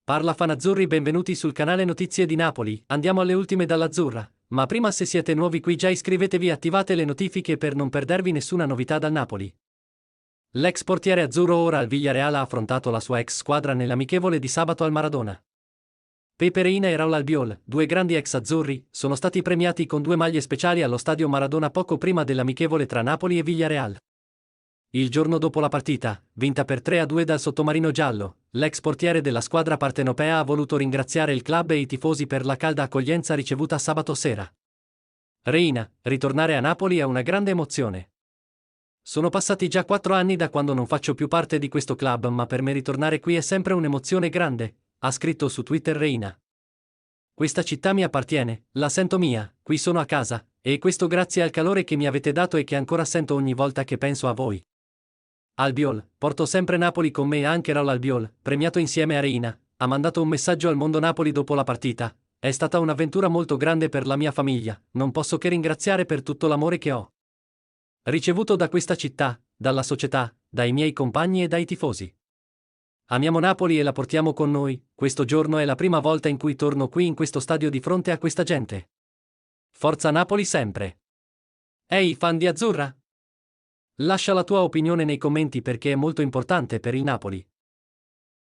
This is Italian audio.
Parla Fanazzurri, benvenuti sul canale Notizie di Napoli, andiamo alle ultime dall'Azzurra. Ma prima, se siete nuovi qui già iscrivetevi e attivate le notifiche per non perdervi nessuna novità dal Napoli. L'ex portiere azzurro ora al Villarreal ha affrontato la sua ex squadra nell'amichevole di sabato al Maradona. Pepe Reina e Raul Albiol, due grandi ex azzurri, sono stati premiati con due maglie speciali allo stadio Maradona poco prima dell'amichevole tra Napoli e Villarreal. Il giorno dopo la partita, vinta per 3-2 dal sottomarino giallo, l'ex portiere della squadra partenopea ha voluto ringraziare il club e i tifosi per la calda accoglienza ricevuta sabato sera. Reina, ritornare a Napoli è una grande emozione. Sono passati già 4 anni da quando non faccio più parte di questo club, ma per me ritornare qui è sempre un'emozione grande, ha scritto su Twitter Reina. Questa città mi appartiene, la sento mia, qui sono a casa, e questo grazie al calore che mi avete dato e che ancora sento ogni volta che penso a voi. Albiol, porto sempre Napoli con me e anche Raul Albiol, premiato insieme a Reina, ha mandato un messaggio al mondo Napoli dopo la partita. È stata un'avventura molto grande per la mia famiglia, non posso che ringraziare per tutto l'amore che ho ricevuto da questa città, dalla società, dai miei compagni e dai tifosi. Amiamo Napoli e la portiamo con noi, questo giorno è la prima volta in cui torno qui in questo stadio di fronte a questa gente. Forza Napoli sempre! Ehi, fan di Azzurra? Lascia la tua opinione nei commenti perché è molto importante per il Napoli.